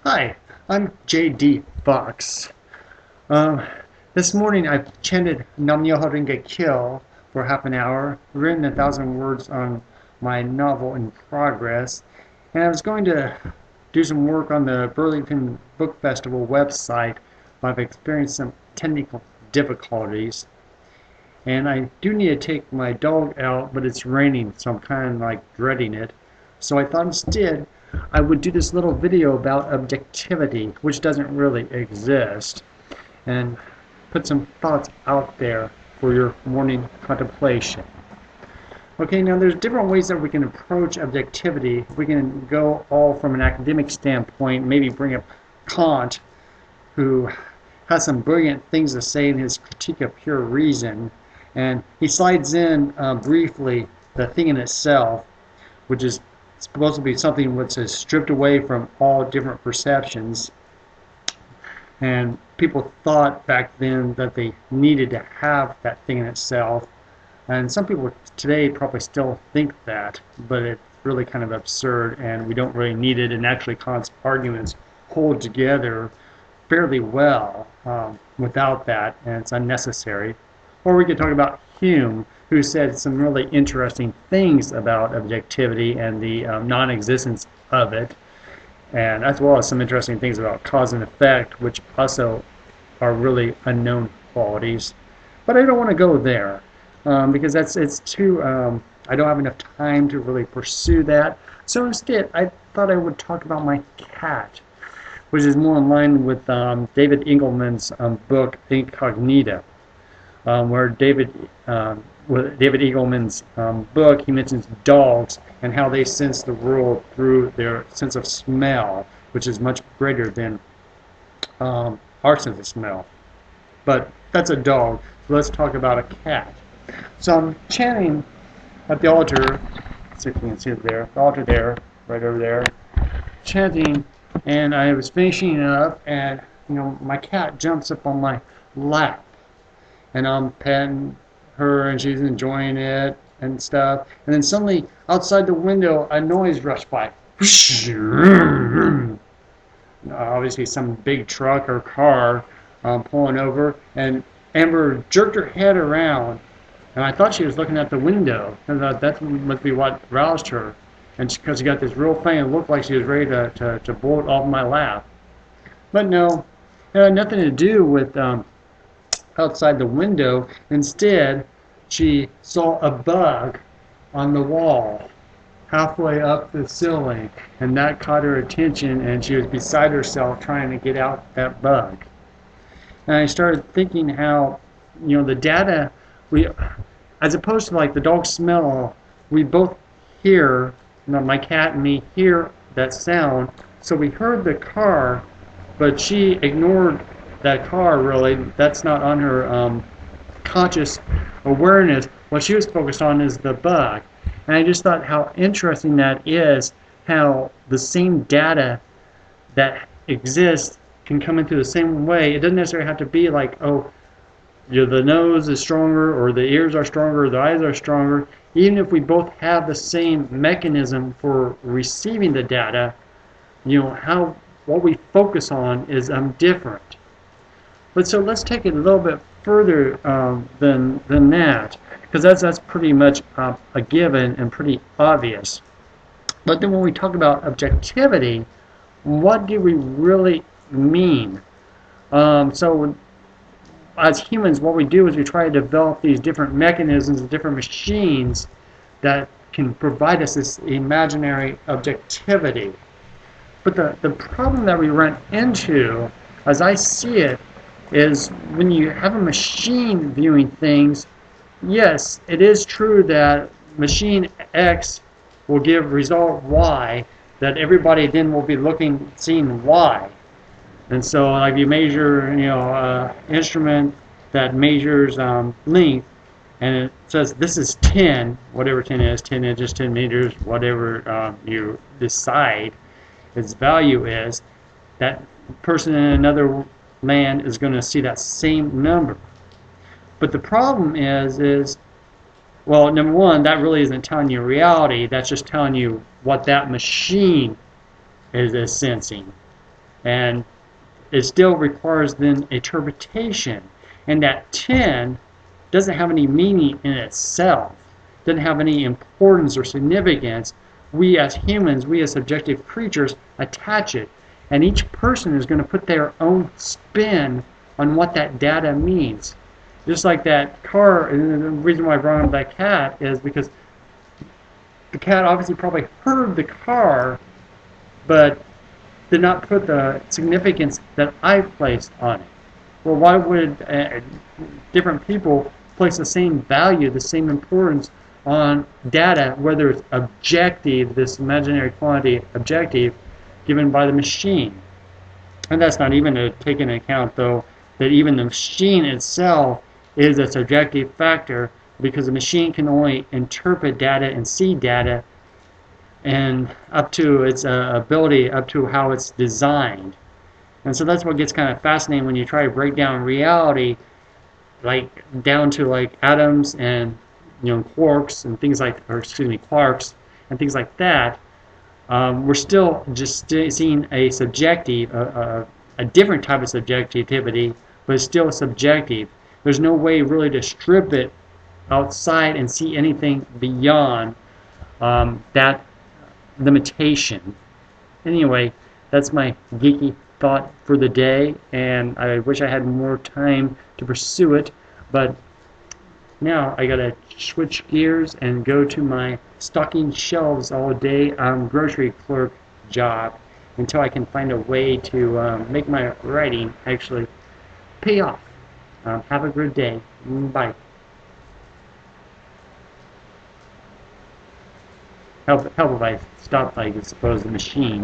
Hi, I'm J.D. Fox. Um, this morning I chanted Nam Myoho Renge Kyo for half an hour, written 1,000 words on my novel in progress, and I was going to do some work on the Burlington Book Festival website, but I've experienced some technical difficulties. And I do need to take my dog out, but it's raining, so I'm kind of like dreading it. So I thought instead I would do this little video about objectivity, which doesn't really exist, and put some thoughts out there for your morning contemplation. Okay, now there's different ways that we can approach objectivity. We can go all from an academic standpoint, maybe bring up Kant, who has some brilliant things to say in his Critique of Pure Reason, and he slides in briefly the thing in itself, which is supposed to be something which is stripped away from all different perceptions. And people thought back then that they needed to have that thing in itself. And some people today probably still think that, but it's really kind of absurd and we don't really need it. And actually Kant's arguments hold together fairly well without that, and it's unnecessary. Or we could talk about Hume, who said some really interesting things about objectivity and the non-existence of it, and as well as some interesting things about cause and effect, which also are really unknown qualities. But I don't want to go there because it's too. I don't have enough time to really pursue that. So instead, I thought I would talk about my cat, which is more in line with David Eagleman's book Incognita, where David Eagleman's book, he mentions dogs and how they sense the world through their sense of smell, which is much greater than our sense of smell. But that's a dog, so let's talk about a cat. So I'm chanting at the altar, let's see if you can see it there, the altar there, right over there, chanting, and I was finishing it up, and my cat jumps up on my lap, and I'm petting her, and she's enjoying it and stuff. And then suddenly, outside the window, a noise rushed by. Obviously, some big truck or car pulling over, and Amber jerked her head around, and I thought she was looking at the window, and that must be what roused her. And because she got this real funny look like she was ready to bolt off my lap. But no, it had nothing to do with outside the window. Instead, she saw a bug on the wall halfway up the ceiling, and that caught her attention, and she was beside herself trying to get out that bug. And I started thinking how the data, we, as opposed to like the dog smell, we both hear, my cat and me hear that sound. So we heard the car, but she ignored that car. Really, that's not on her conscious awareness. What she was focused on is the bug. And I just thought how interesting that is, how the same data that exists can come into the same way. It doesn't necessarily have to be like, oh, the nose is stronger, or the ears are stronger, or the eyes are stronger. Even if we both have the same mechanism for receiving the data, how what we focus on is different. But so let's take it a little bit further than that, because that's pretty much a given and pretty obvious. But then when we talk about objectivity, what do we really mean? So as humans, what we do is we try to develop these different mechanisms and different machines that can provide us this imaginary objectivity. But the problem that we run into, as I see it, is when you have a machine viewing things, yes, it is true that machine X will give result Y, that everybody then will be seeing Y. And so like you measure, instrument that measures length, and it says this is 10, whatever 10 is, 10 inches, 10 meters, whatever you decide its value is, that person in another land is going to see that same number. But the problem is well, number one, that really isn't telling you reality. That's just telling you what that machine is sensing. And it still requires then interpretation. And that 10 doesn't have any meaning in itself, doesn't have any importance or significance. We as humans, we as subjective creatures, attach it. And each person is going to put their own spin on what that data means. Just like that car, and the reason why I brought up that cat is because the cat obviously probably heard the car, but did not put the significance that I placed on it. Well, why would different people place the same value, the same importance on data, whether it's objective, this imaginary quantity objective, given by the machine? And that's not even to take into account, though, that even the machine itself is a subjective factor, because the machine can only interpret data and see data and up to its ability, up to how it's designed. And so that's what gets kind of fascinating when you try to break down reality, like down to like atoms and quarks and things like, or excuse me, quarks and things like that. We're still just seeing a subjective, a different type of subjectivity, but it's still subjective. There's no way really to strip it outside and see anything beyond that limitation. Anyway, that's my geeky thought for the day, and I wish I had more time to pursue it, but now I gotta switch gears and go to my stocking shelves all day grocery clerk job until I can find a way to make my writing actually pay off. Have a good day. Bye. Help if I stop, I suppose, the machine.